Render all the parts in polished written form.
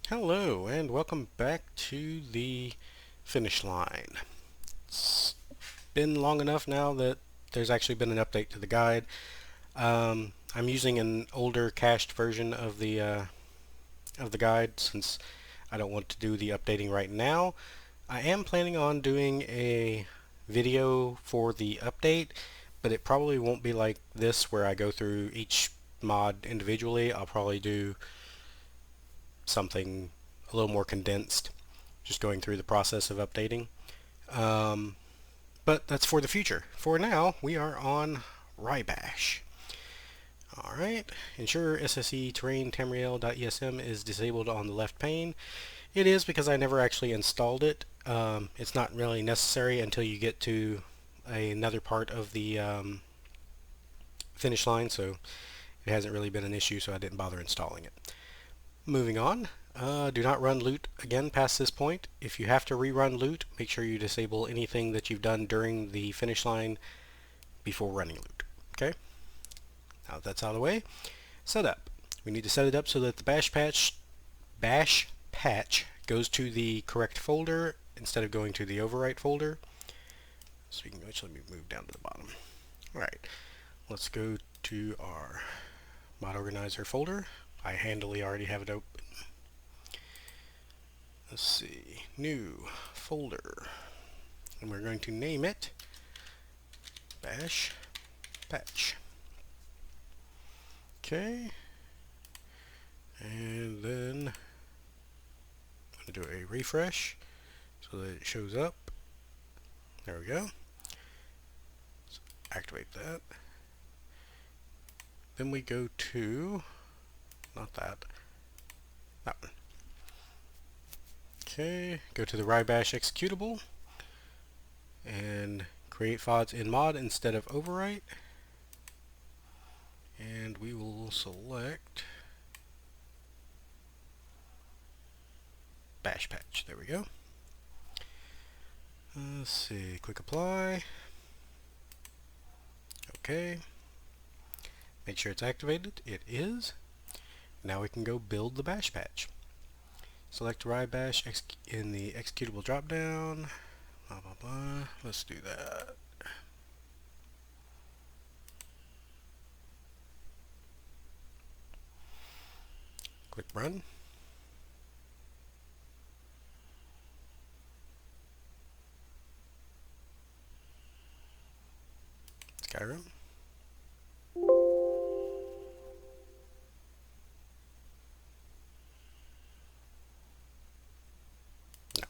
Hello and welcome back to the finish line. It's been long enough now that there's actually been an update to the guide. I'm using an older cached version of the guide since I don't want to do the updating right now. I am planning on doing a video for the update, but it probably won't be like this where I go through each mod individually. I'll probably do something a little more condensed, just going through the process of updating. Um, but that's for the future. For now, we are on Rybash. Alright, ensure SSE terrain tamriel.esm is disabled on the left pane. It is because I never actually installed it. It's not really necessary until you get to another part of the finish line, so it hasn't really been an issue, so I didn't bother installing it. Moving on, do not run loot again past this point. If you have to rerun loot, make sure you disable anything that you've done during the finish line before running loot. Okay? Now that that's out of the way, setup. We need to set it up so that the bash patch goes to the correct folder instead of going to the overwrite folder. So we can actually move down to the bottom. Alright, let's go to our mod organizer folder. I handily already have it open. Let's see, new folder, and we're going to name it bash patch. Okay, and then I'm going to do a refresh so that it shows up. There we go. So activate that. Then we go to, not that, that one. Okay, go to the Rybash executable and create FODs in mod instead of overwrite. And we will select bash patch. There we go. Let's see, click apply. Okay. Make sure it's activated. It is. Now we can go build the bash patch. Select Rybash in the executable dropdown. Blah, blah, blah. Let's do that. Click run. Skyrim. No.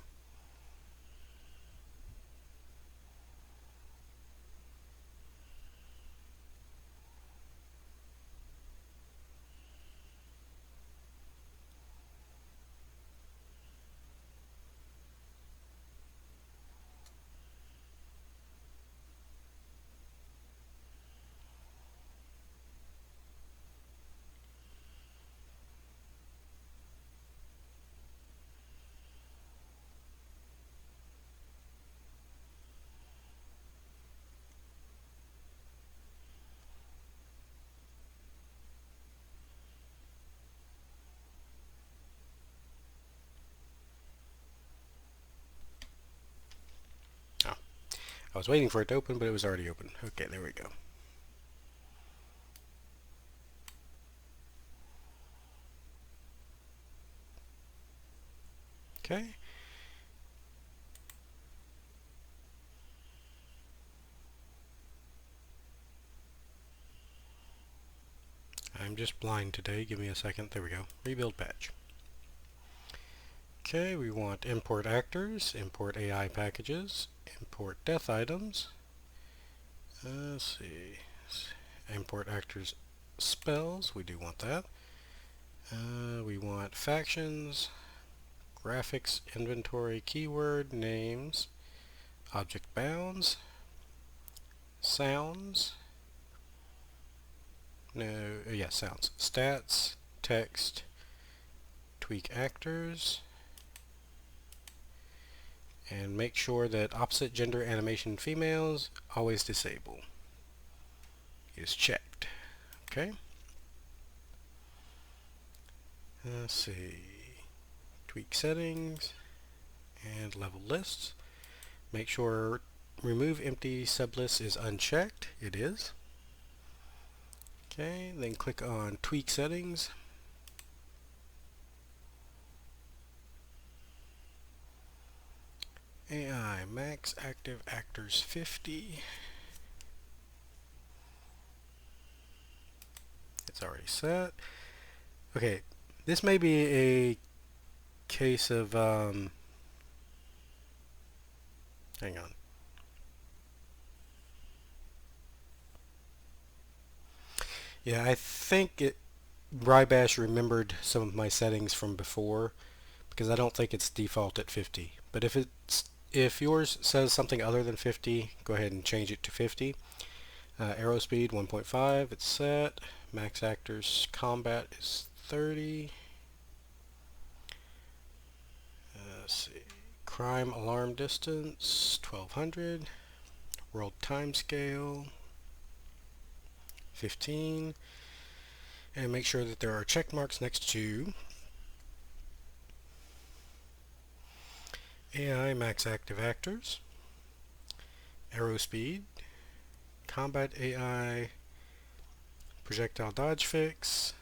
Oh. I was waiting for it to open, but it was already open. Okay, there we go. Okay. I'm just blind today. Give me a second. There we go. Rebuild patch. Okay, we want import actors, import AI packages, import death items. Let's see. Import actors spells. We do want that. We want factions, graphics, inventory, keyword, names, object bounds, sounds. No, yeah, sounds. Stats, text, tweak actors, and make sure that opposite gender animation females always disable is checked. Okay. Let's see. tweak settings, and level lists. Make sure remove empty sublists is unchecked. It is. Okay, then click on tweak settings. AI max active actors 50. It's already set. Okay, this may be a case of hang on. Yeah, I think Rybash remembered some of my settings from before, because I don't think it's default at 50. But if yours says something other than 50, go ahead and change it to 50. Arrow speed 1.5, it's set. Max actors combat is 30. Let's see. Crime alarm distance 1200. World time scale 15. And make sure that there are check marks next to AI max active actors, arrow speed, combat AI, projectile dodge fix,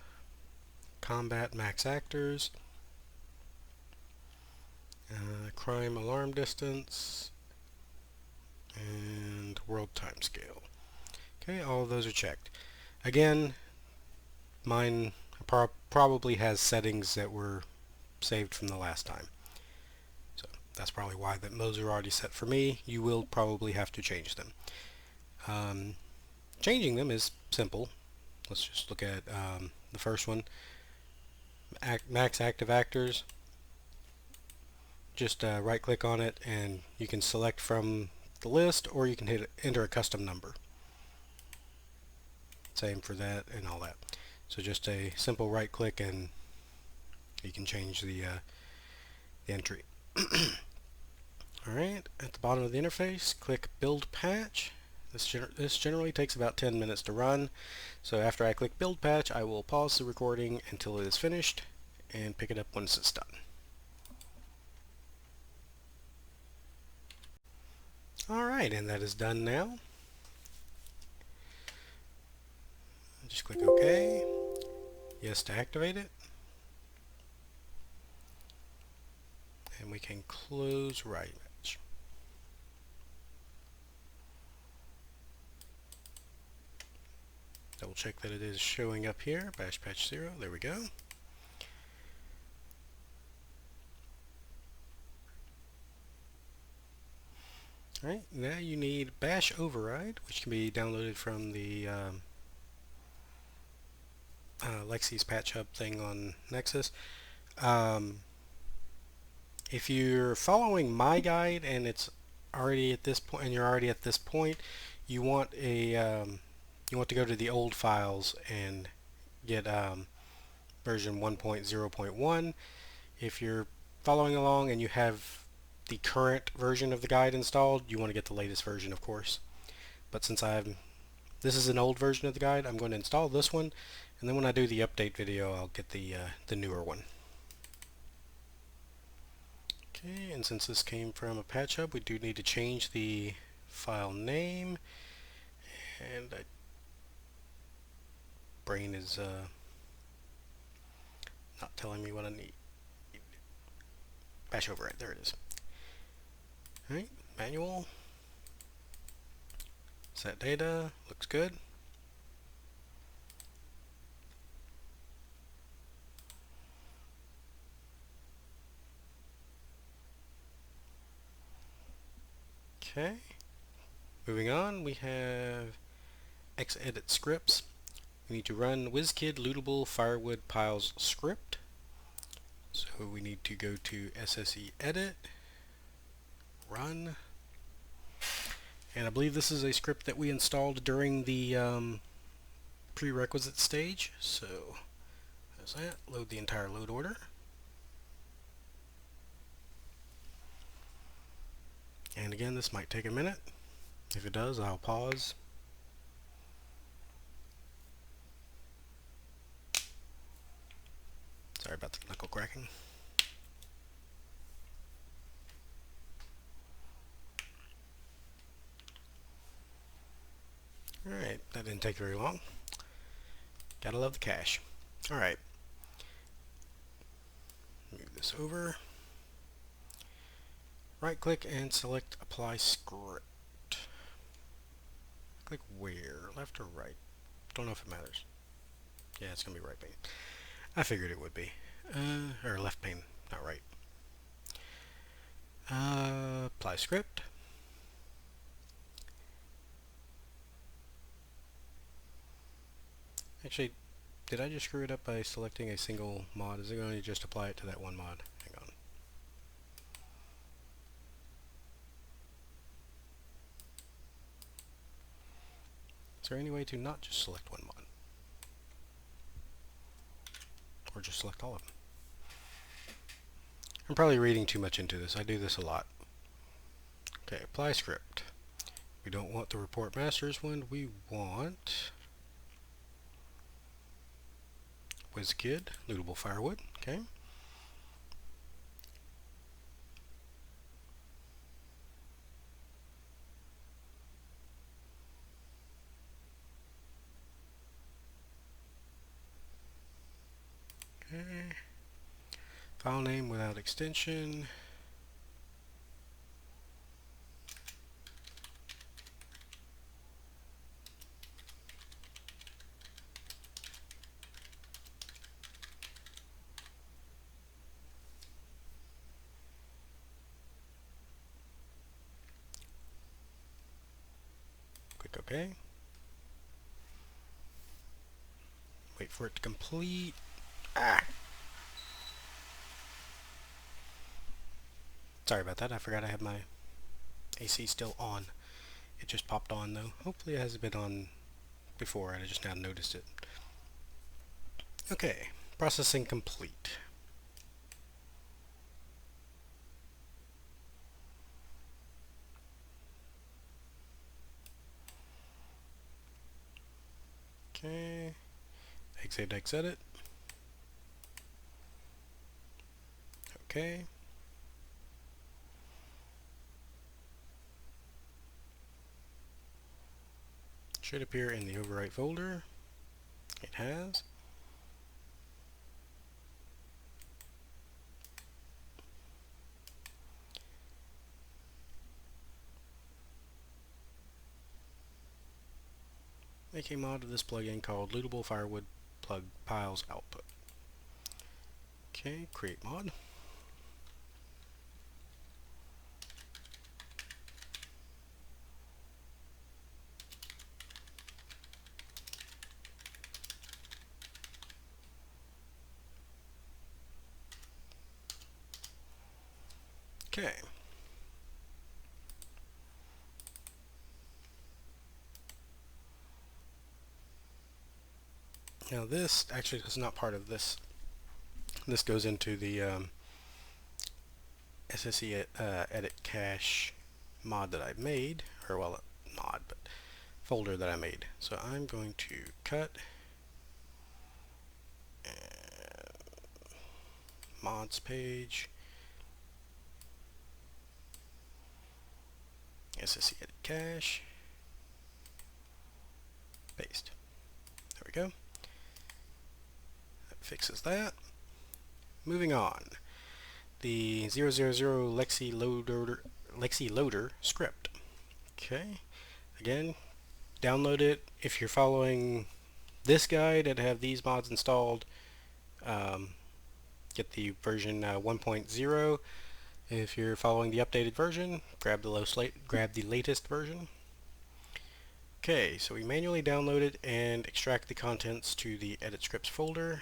combat max actors, crime alarm distance, and world time scale. Okay, all of those are checked. Again, mine probably has settings that were saved from the last time. So that's probably why those are already set for me. You will probably have to change them. Changing them is simple. Let's just look at the first one. Max active actors. Just right click on it and you can select from the list, or you can enter a custom number. Same for that and all that. So just a simple right click and you can change the entry. Alright, at the bottom of the interface, click Build Patch. This generally takes about 10 minutes to run. So after I click Build Patch, I will pause the recording until it is finished and pick it up once it's done. Alright, and that is done now. Just click OK. Yes to activate it. And we can close Rybash. Double check that it is showing up here. Bash patch 0. There we go. Alright, now you need Bash Override, which can be downloaded from the Lexy's patch hub thing on Nexus. If you're following my guide and it's already at this point, and you're already at this point, you want to go to the old files and get version 1.0.1. If you're following along and you have the current version of the guide installed, you want to get the latest version, of course. But since this is an old version of the guide, I'm going to install this one, and then when I do the update video, I'll get the newer one. Okay, and since this came from a patch hub, we do need to change the file name, and brain is not telling me what I need. Bash override, there it is. Alright, manual, set data, looks good. Okay, moving on, we have xedit scripts. We need to run WizKid lootable firewood piles script. So we need to go to SSE edit, run, and I believe this is a script that we installed during the prerequisite stage. So there's that. Load the entire load order. And again, this might take a minute. If it does, I'll pause. Sorry about the knuckle cracking. That didn't take very long. Gotta love the cache. Alright. Move this over. Right click and select apply script. Click where? Left or right? Don't know if it matters. Yeah, it's gonna be right pane. I figured it would be. Or left pane, not right. Apply script. Actually, did I just screw it up by selecting a single mod? Is it going to just apply it to that one mod? Hang on. Is there any way to not just select one mod? Or just select all of them? I'm probably reading too much into this. I do this a lot. Okay, apply script. We don't want the report masters one. We want WizKid, lootable firewood. Okay. Okay. File name without extension. Click OK. Wait for it to complete. Sorry about that. I forgot I have my AC still on. It just popped on though. Hopefully it hasn't been on before and I just now noticed it. Okay, processing complete. Okay, exit. Okay. Should appear in the overwrite folder. It has. Make a mod of this plugin called Lootable Firewood Plug Piles Output. Okay, create mod. Okay. Now this actually is not part of this. This goes into the SSE edit cache mod that I made, or well, mod, but folder that I made. So I'm going to cut mods page, SSE edit cache, paste. There we go. That fixes that. Moving on. The 000 Lexy loader script. Okay. Again, download it if you're following this guide and have these mods installed. Get the version 1.0. If you're following the updated version, grab the latest version. Okay, so we manually download it and extract the contents to the edit scripts folder.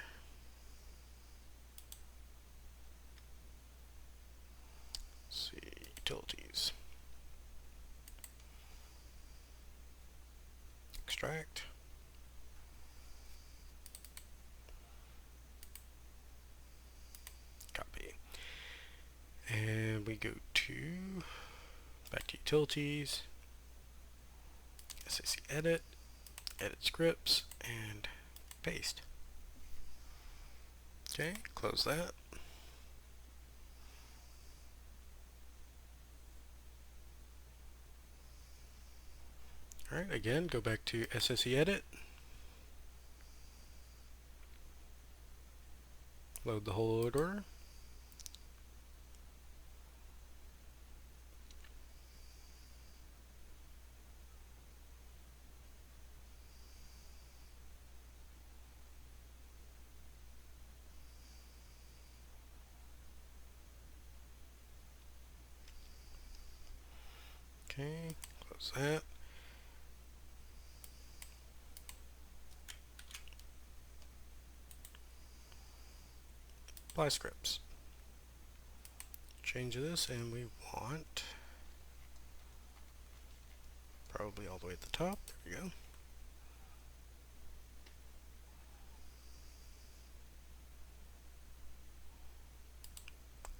Let's see, utilities. Extract. Copy. And we go to back to utilities, SAC edit scripts, and paste. Okay, close that. Alright, again, go back to SSE Edit. Load the whole load order. Okay, close that. Apply scripts. Change this, and we want probably all the way at the top. There we go.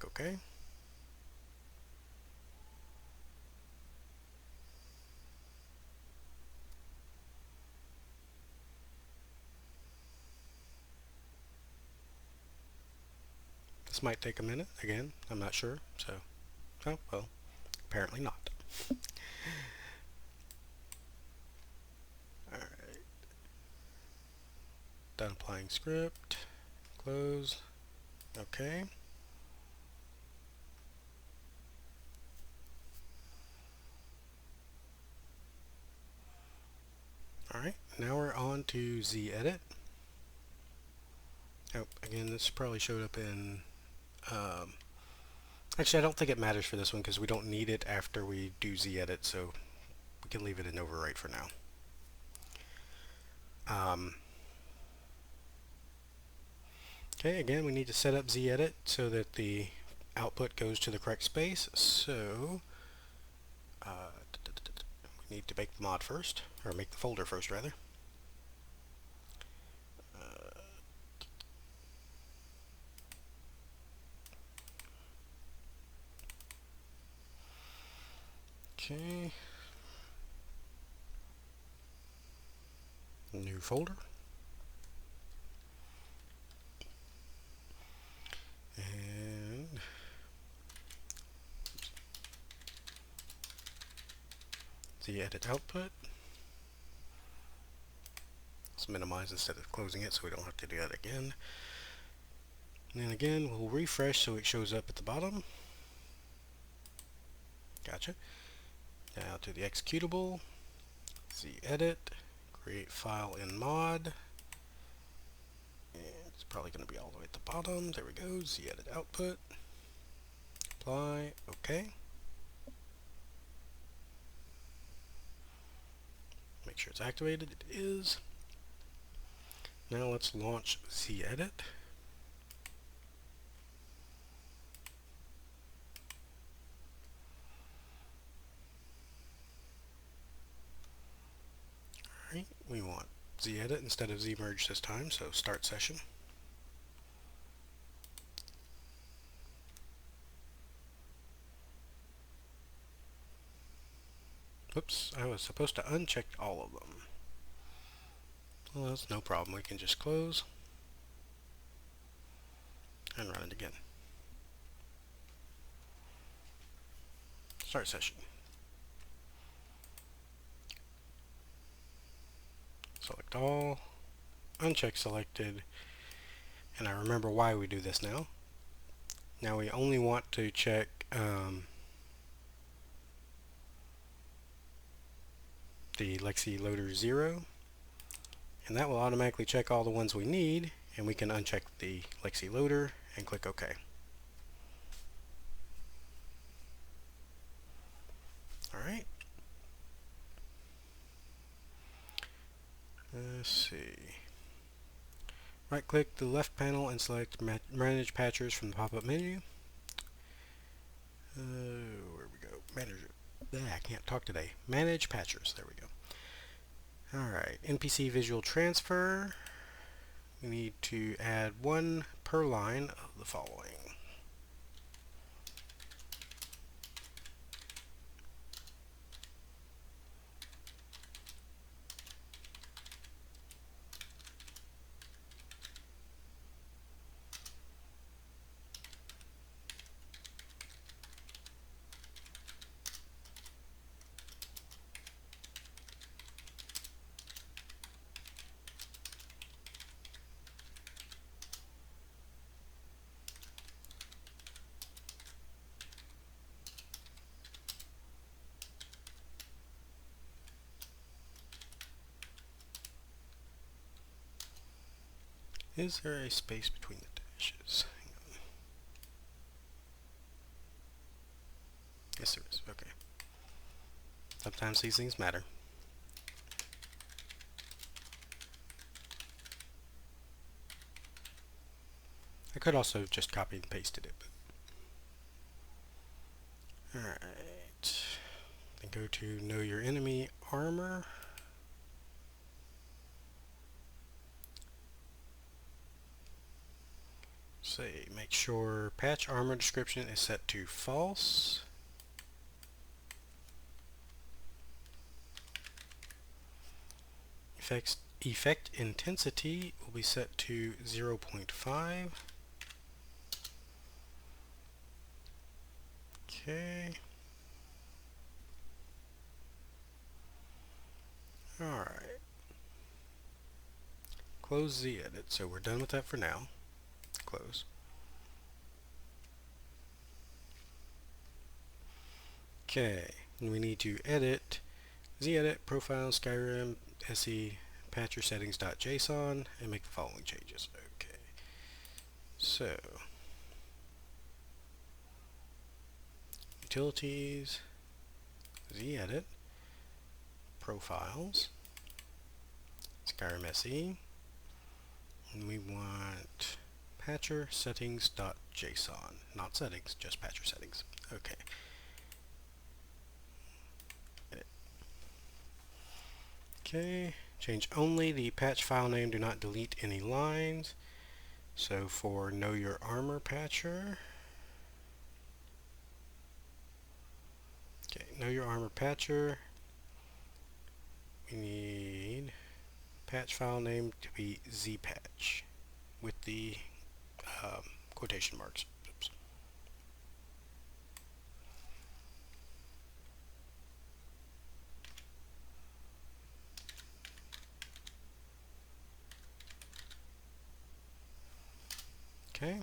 Okay. This might take a minute. Again, I'm not sure. So, oh, well, apparently not. Alright. Done applying script. Close. Okay. Alright, now we're on to Z-Edit. Oh, again, this probably showed up in... actually, I don't think it matters for this one because we don't need it after we do Z-Edit, so we can leave it in overwrite for now. Okay, again, we need to set up Z-Edit so that the output goes to the correct space. So, we need to make the mod first, or make the folder first, rather. Okay. New folder. And the edit output. Let's minimize instead of closing it so we don't have to do that again. And then again, we'll refresh so it shows up at the bottom. Gotcha. Now to the executable, Z-edit, create file in mod. And it's probably going to be all the way at the bottom. There we go, Z-edit output. Apply, OK. Make sure it's activated. It is. Now let's launch Z-edit. Alright, we want Z-edit instead of Z-merge this time, so start session. Oops, I was supposed to uncheck all of them. Well, that's no problem. We can just close and run it again. Start session. Select all, uncheck selected, and I remember why we do this now. Now we only want to check the Lexy loader 0, and that will automatically check all the ones we need, and we can uncheck the Lexy loader and click OK. Alright. Let's see. Right click the left panel and select Manage Patchers from the pop-up menu. Where we go? I can't talk today. Manage Patchers. There we go. Alright, Npc Visual Transfer. We need to add one per line of the following. Is there a space between the dashes? Yes, there is. Okay. Sometimes these things matter. I could also have just copied and pasted it, but alright. Then go to Know Your Enemy Armor. Say, make sure patch armor description is set to false. Effect intensity will be set to 0.5. Okay. Alright. Close the edit. So we're done with that for now. Close. Okay. And we need to edit zedit profile Skyrim se patcher settings.json and make the following changes. Okay. So utilities, zedit, profiles, Skyrim SE, and we want patcher settings.json, not settings, just patcher settings. Okay. Edit. Okay, change only the patch file name, do not delete any lines. So for Know Your Armor Patcher, okay, Know Your Armor Patcher, we need patch file name to be zpatch with the quotation marks. Oops. Okay,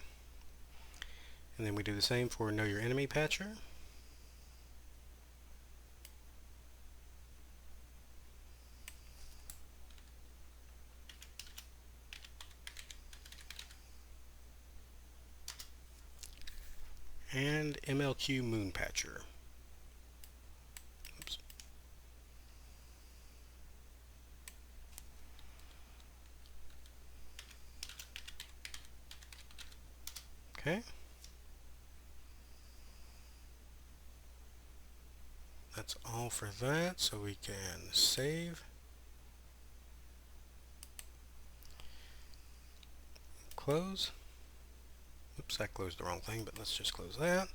and then we do the same for Know Your Enemy Patcher. And MLQ Moon Patcher. Oops. Okay. That's all for that, so we can save. Close. Oops, I closed the wrong thing, but let's just close that.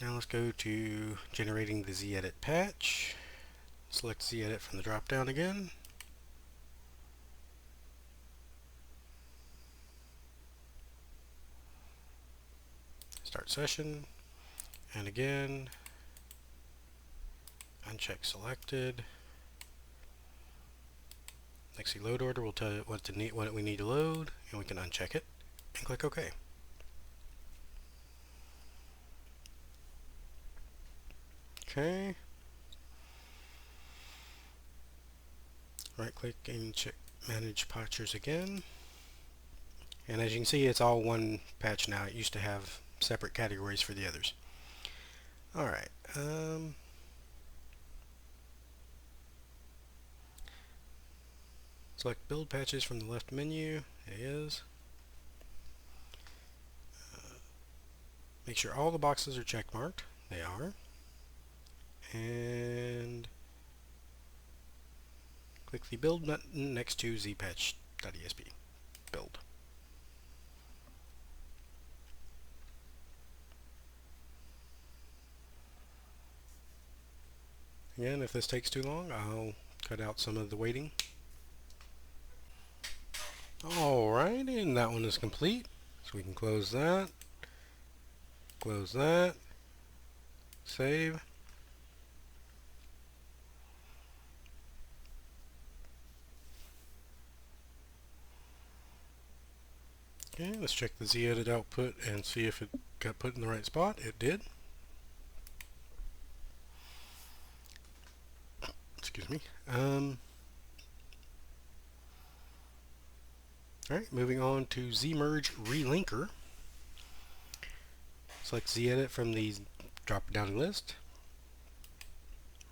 Now let's go to generating the zedit patch. Select zedit from the drop down again. Start session. And again, uncheck selected. Lexy load order will tell you what we need to load, and we can uncheck it and click OK. Okay. Right click and check manage patchers again. And as you can see, it's all one patch now. It used to have separate categories for the others. Alright. Select build patches from the left menu. It is. Make sure all the boxes are check marked. They are. And click the build button next to zpatch.esp. Build. Again, if this takes too long, I'll cut out some of the waiting. Alright, and that one is complete. So we can close that, save. Okay, let's check the zedit output and see if it got put in the right spot. It did. Excuse me. Alright, moving on to Merge Relinker. Select Z-Edit from the drop-down list.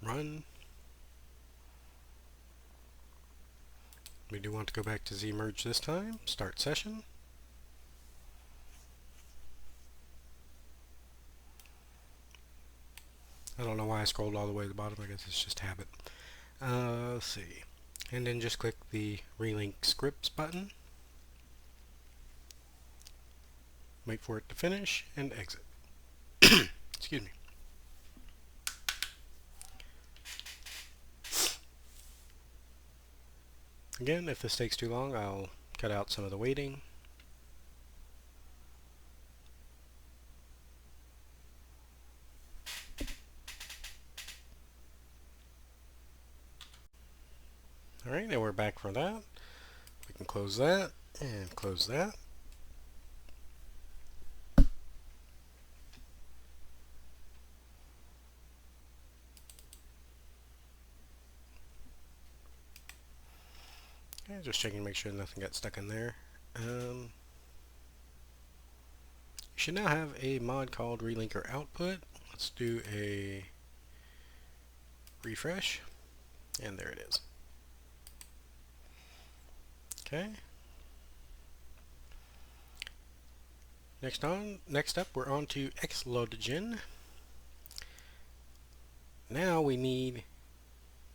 Run. We do want to go back to Z-Merge this time. Start session. I don't know why I scrolled all the way to the bottom. I guess it's just habit. Let's see. And then just click the Relink Scripts button. Wait for it to finish and exit. Excuse me. Again, if this takes too long, I'll cut out some of the waiting. Alright, now we're back for that. We can close that and close that. Okay, just checking to make sure nothing got stuck in there. You should now have a mod called Relinker Output. Let's do a refresh, and there it is. Okay. Next up, we're on to LOTD. Now we need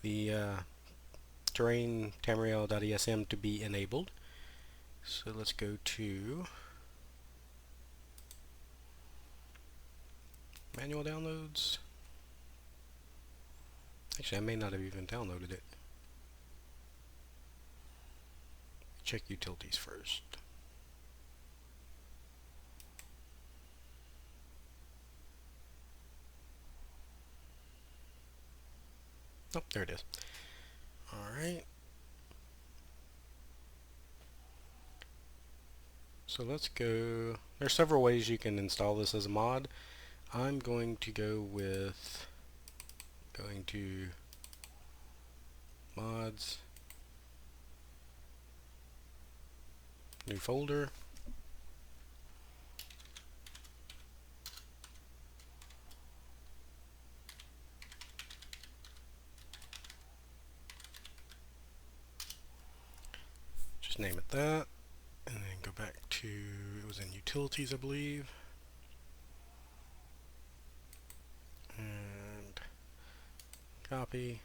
the terrain tamriel.esm to be enabled. So let's go to manual downloads. Actually, I may not have even downloaded it. Check utilities first. Oh, there it is. Alright. So let's go. There's several ways you can install this as a mod. I'm going to go with going to mods, new folder, just name it that, and then go back to, it was in utilities I believe, and copy.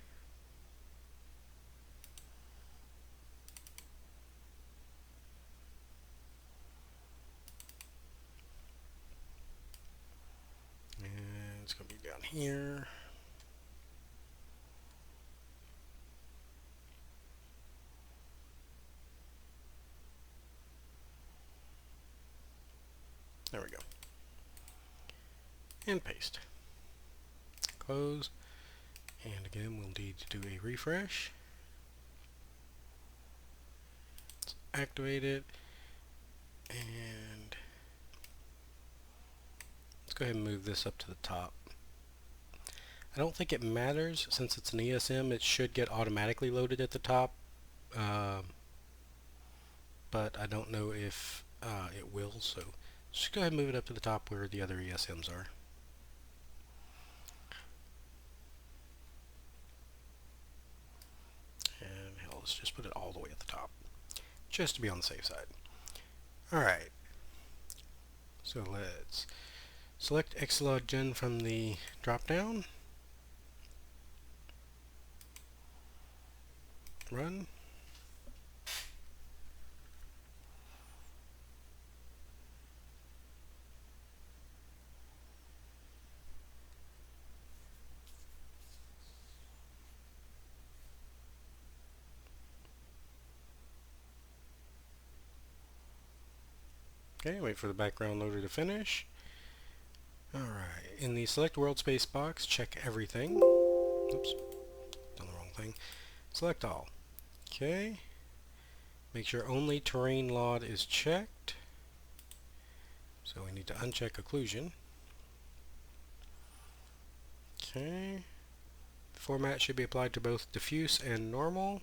And it's going to be down here. There we go. And paste. Close. And again, we'll need to do a refresh. Let's activate it. And let's go ahead and move this up to the top. I don't think it matters since it's an ESM. It should get automatically loaded at the top. But I don't know if it will. So just go ahead and move it up to the top where the other ESMs are. And hell, let's just put it all the way at the top, just to be on the safe side. Alright, so let's select LOTD from the drop down, run. Okay, wait for the background loader to finish. Alright, in the select world space box, check everything. Oops, done the wrong thing. Select all. Okay, make sure only terrain LOD is checked. So we need to uncheck occlusion. Okay, the format should be applied to both diffuse and normal.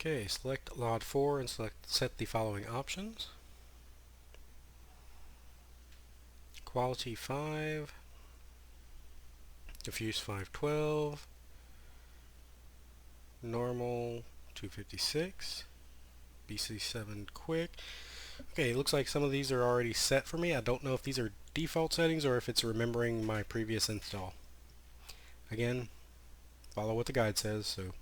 Okay, select LOD 4 and set the following options. Quality 5, diffuse 512, normal 256, BC7 quick. Okay, it looks like some of these are already set for me. I don't know if these are default settings or if it's remembering my previous install. Again, follow what the guide says, so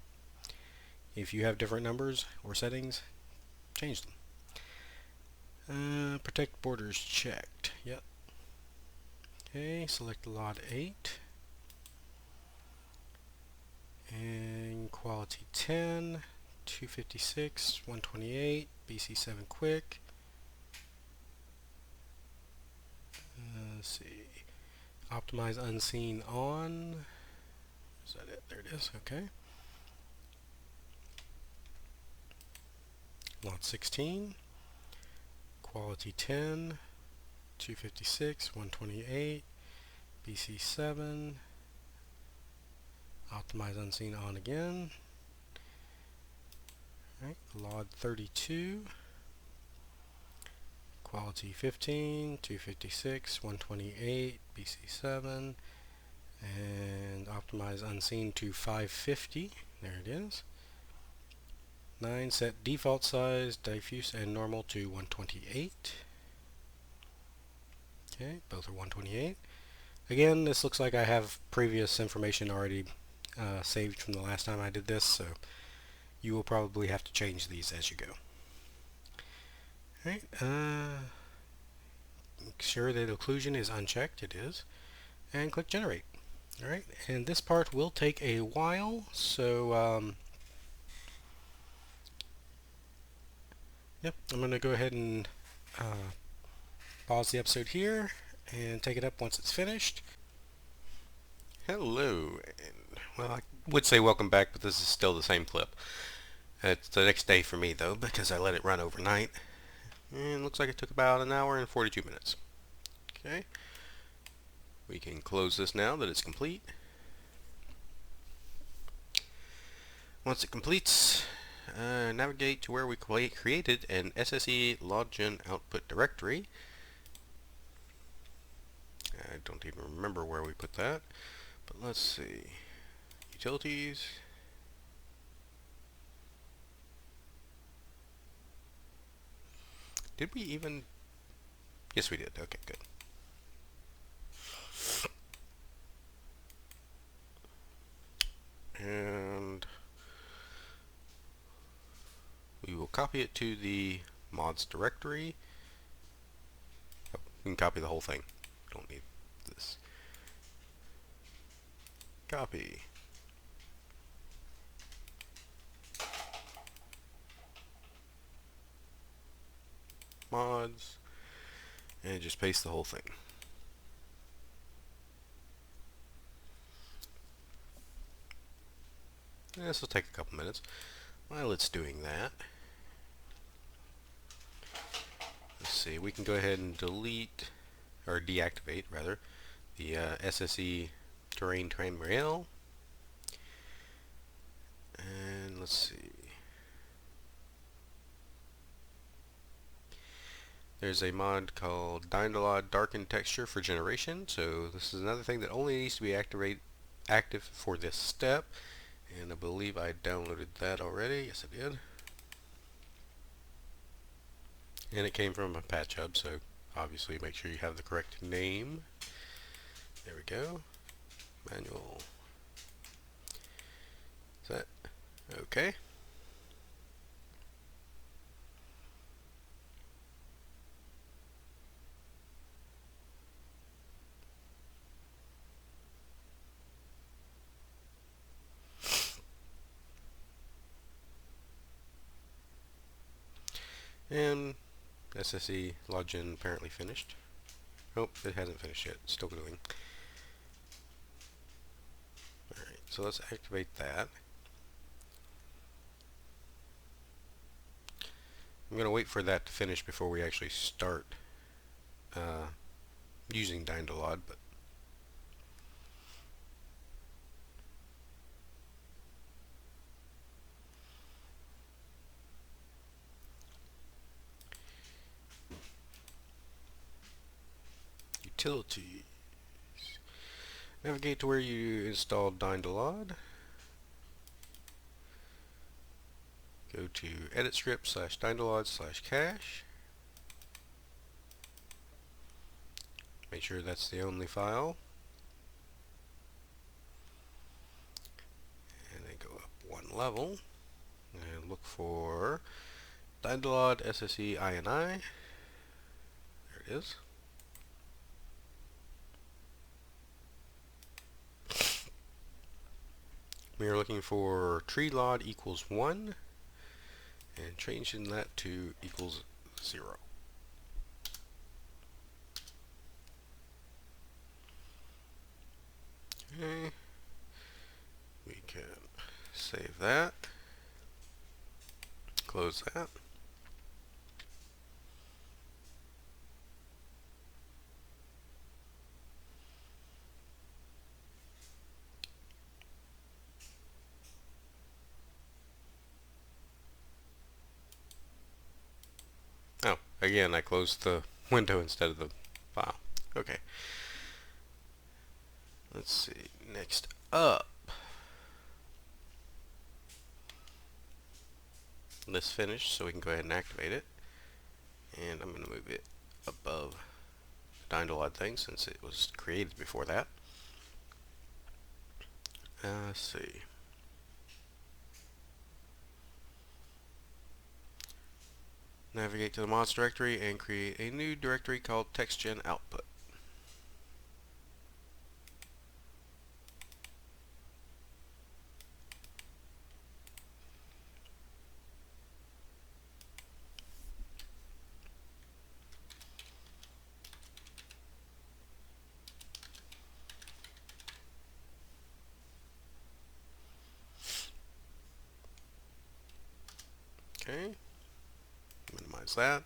if you have different numbers or settings, change them. Protect borders checked. Yep. Okay, select LOD 8. And quality 10, 256, 128, BC7 quick. Let's see. Optimize unseen on. Is that it? There it is. Okay. LOD 16. Quality 10, 256, 128, BC7. Optimize unseen on again. Right. LOD 32. Quality 15, 256, 128, BC7. And optimize unseen to 550. There it is. 9. Set default size, diffuse, and normal to 128. Okay, both are 128. Again, this looks like I have previous information already saved from the last time I did this, so you will probably have to change these as you go. Alright, make sure that occlusion is unchecked. It is. And click Generate. Alright, and this part will take a while, so yep, I'm going to go ahead and pause the episode here and take it up once it's finished. Hello, and well, I would say welcome back, but this is still the same clip. It's the next day for me though, because I let it run overnight, and it looks like it took about an hour and 42 minutes. Okay, we can close this now that it's complete. Once it completes, navigate to where we created an SSE login output directory. I don't even remember where we put that, but let's see. Utilities. Did we even? Yes, we did. Okay, good. And we will copy it to the mods directory. Oh, we can copy the whole thing. Don't need this. Copy. Mods. And just paste the whole thing. This will take a couple minutes. While it's doing that, let's see, we can go ahead and delete, or deactivate rather, the SSE terrain rail. And let's see. There's a mod called Dyndalod Darken Texture for generation, so this is another thing that only needs to be active for this step. And I believe I downloaded that already. Yes, I did. And it came from a patch hub, so obviously make sure you have the correct name. There we go. Manual. Is that okay? And SSE login apparently finished. Nope, it hasn't finished yet. It's still doing. Alright, so let's activate that. I'm going to wait for that to finish before we actually start using Dyndalod, but Utilities. Navigate to where you installed Dyndalod. Go to edit script /Dyndalod/cache. Make sure that's the only file. And then go up one level and look for Dyndalod SSE INI. There it is. We are looking for treelod equals 1 and changing that to equals 0. Okay. We can save that. Close that. Oh, again, I closed the window instead of the file. Okay. Let's see. Next up. This finished, so we can go ahead and activate it. And I'm going to move it above the Dyndalod thing since it was created before that. Let's see. Navigate to the mods directory and create a new directory called TextGen Output. Okay, minimize that.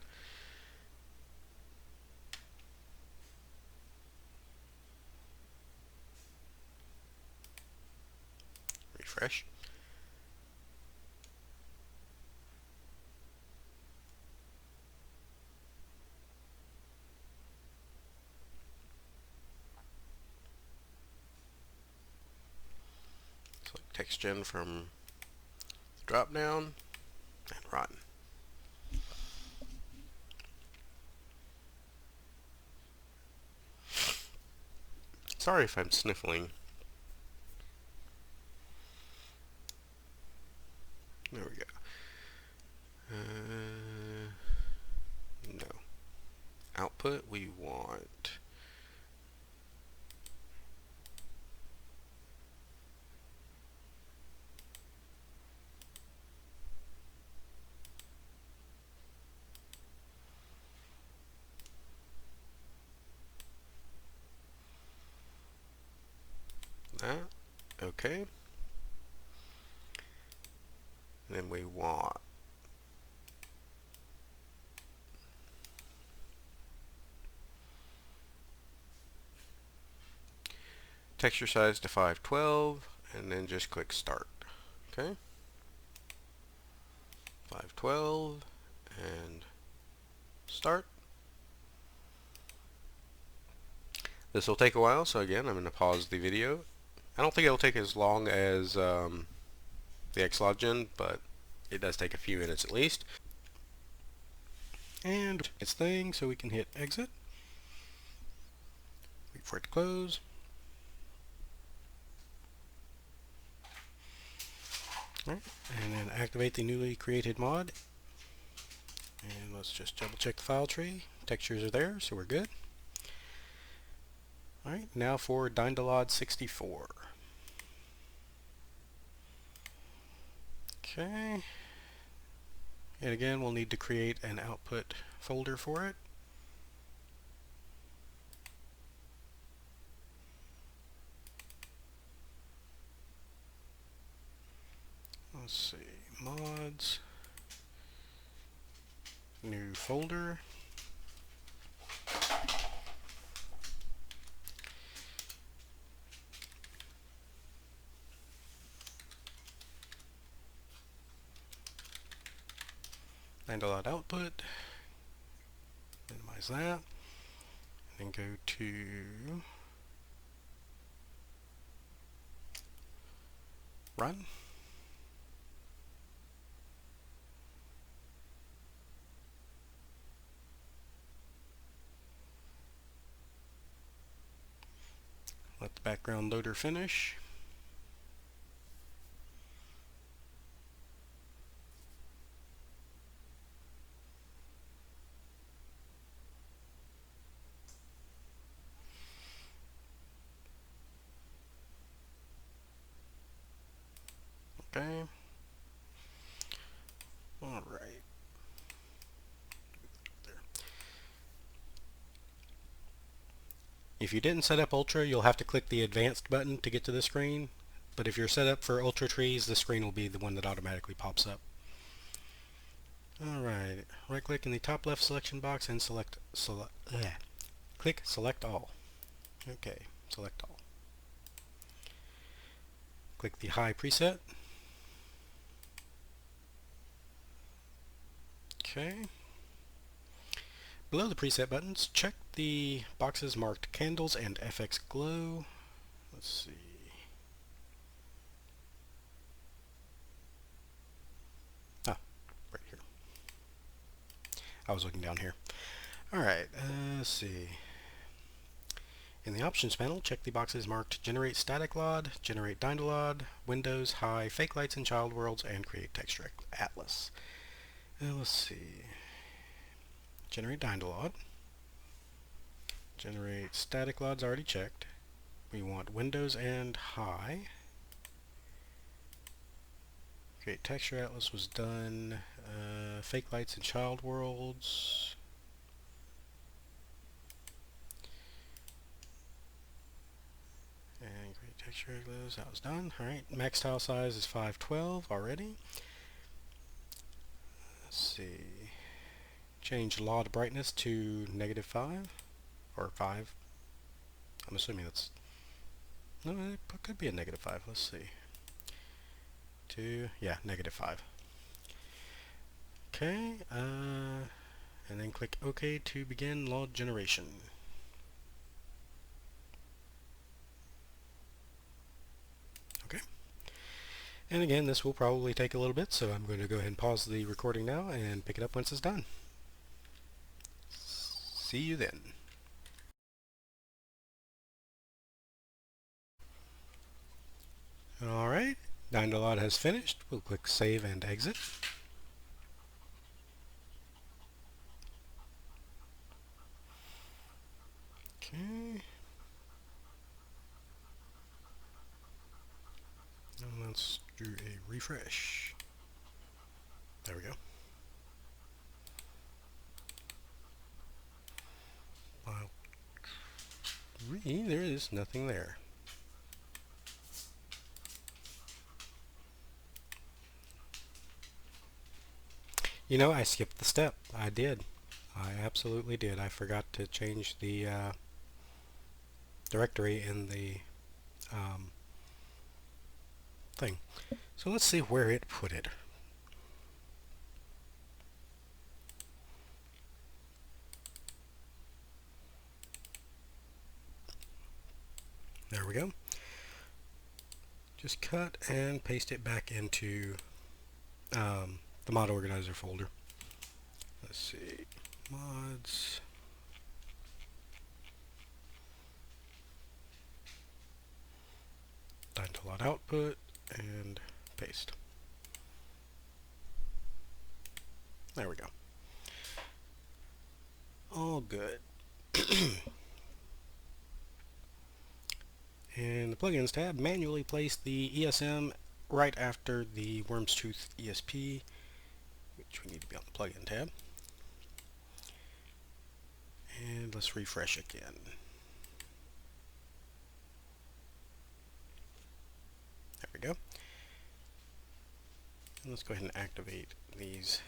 Refresh. Select TextGen from the drop down and run. Sorry if I'm sniffling. There we go. No. Output, we want that. Okay. Then we want texture size to 512 and then just click start. Okay. 512 and start. This will take a while, so again, I'm going to pause the video. I don't think it'll take as long as the Xloggen, but it does take a few minutes at least. And its thing, so we can hit exit. Wait for it to close. Alright, and then activate the newly created mod. And let's just double check the file tree. Textures are there, so we're good. Alright, now for Dyndalod 64. Okay. And again, we'll need to create an output folder for it. Let's see, mods, new folder. Dyndalod output. Minimize that. and go to run. Let the background loader finish. Okay. All right. There. If you didn't set up Ultra, you'll have to click the Advanced button to get to the screen. But if you're set up for Ultra Trees, the screen will be the one that automatically pops up. Alright, right click in the top left selection box and click Select All. Okay, select all. Click the High preset. Okay. Below the preset buttons, check the boxes marked Candles and FX Glow. Let's see. Ah, right here. I was looking down here. Alright, let's see. In the Options panel, check the boxes marked Generate Static LOD, Generate Dyndalod, Windows, High, Fake Lights and Child Worlds, and Create Texture Atlas. Let's see. Generate Dyndalod. Generate Static LOD's already checked. We want Windows and High. Create Texture Atlas was done. Fake Lights and Child Worlds. And Create Texture Atlas, that was done. Alright, max tile size is 512 already. Let's see. Change LOD brightness to -5 or 5. I'm assuming that's, no, it could be a -5. Let's see. Yeah, -5. Okay, and then click OK to begin LOD generation. Okay. And again, this will probably take a little bit, so I'm going to go ahead and pause the recording now and pick it up once it's done. See you then. Alright, Dyndalod has finished. We'll click Save and Exit. Okay. And let's do a refresh. There we go. File 3, there is nothing there. You know, I skipped the step. I did. I absolutely did. I forgot to change the directory in the thing. So let's see where it put it. There we go. Just cut and paste it back into the mod organizer folder. Let's see. Mods. Dyndalod output and paste. There we go. All good. In the Plugins tab, manually place the ESM right after the Worm's Tooth ESP, which we need to be on the Plugin tab. And let's refresh again. There we go. And let's go ahead and activate these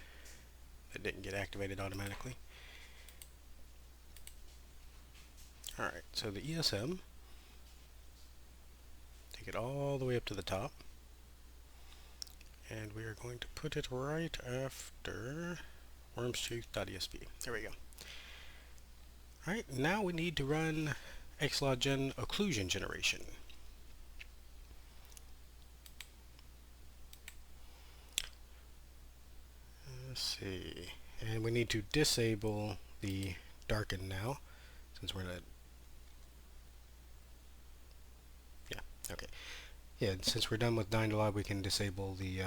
that didn't get activated automatically. Alright, so the ESM, take it all the way up to the top, and we are going to put it right after wormstooth.esp. There we go. Alright, now we need to run LOTD occlusion generation. Let's see. And we need to disable the darken now, since we're not... Yeah, okay. Yeah, since we're done with Dyndalod, we can disable the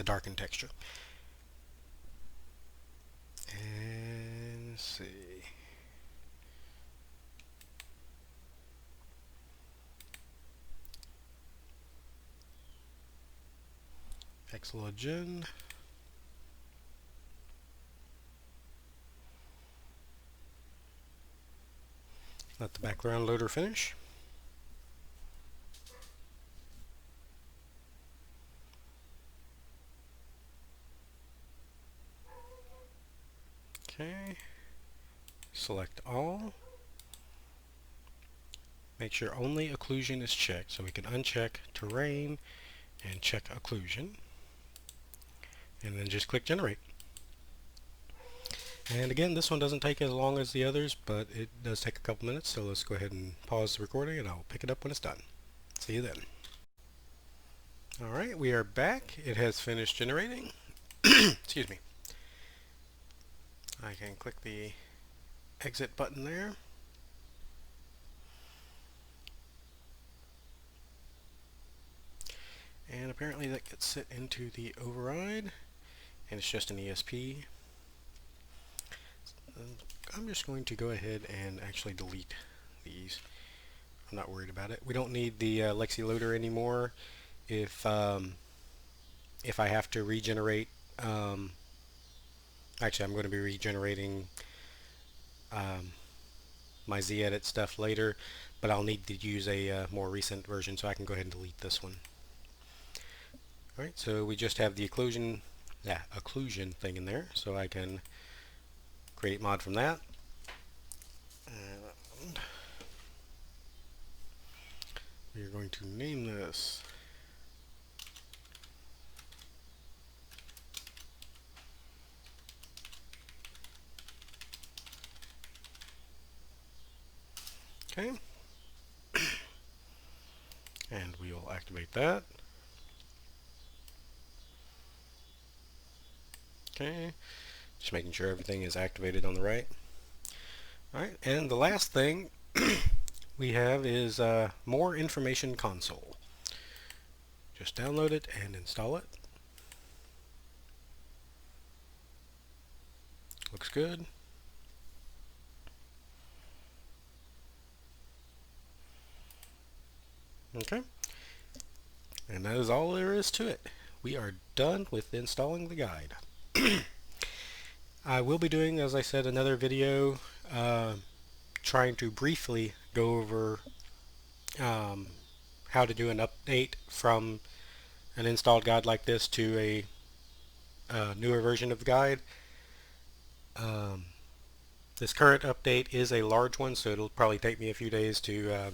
darken texture. And let's see. LOTD. Let the background loader finish. Okay. Select all. Make sure only occlusion is checked, so we can uncheck terrain and check occlusion. And then just click generate. And again, this one doesn't take as long as the others, but it does take a couple minutes, so let's go ahead and pause the recording and I'll pick it up when it's done. See you then. Alright, we are back. It has finished generating. Excuse me. I can click the exit button there. And apparently that gets set into the override, and it's just an ESP. I'm just going to go ahead and actually delete these. I'm not worried about it. We don't need the Lexy loader anymore. If I have to regenerate, actually I'm going to be regenerating my Z-edit stuff later, but I'll need to use a more recent version, so I can go ahead and delete this one. Alright, so we just have the occlusion thing in there, so I can create mod from that. And we're going to name this okay, and we will activate that. Okay, just making sure everything is activated on the right. Alright, and the last thing we have is more information console. Just download it and install it. Looks good. Okay, and that is all there is to it. We are done with installing the guide. I will be doing, as I said, another video trying to briefly go over how to do an update from an installed guide like this to a newer version of the guide. This current update is a large one, so it'll probably take me a few days to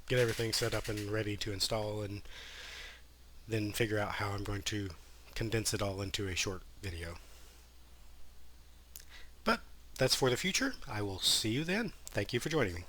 get everything set up and ready to install, and then figure out how I'm going to condense it all into a short video. But that's for the future. I will see you then. Thank you for joining me.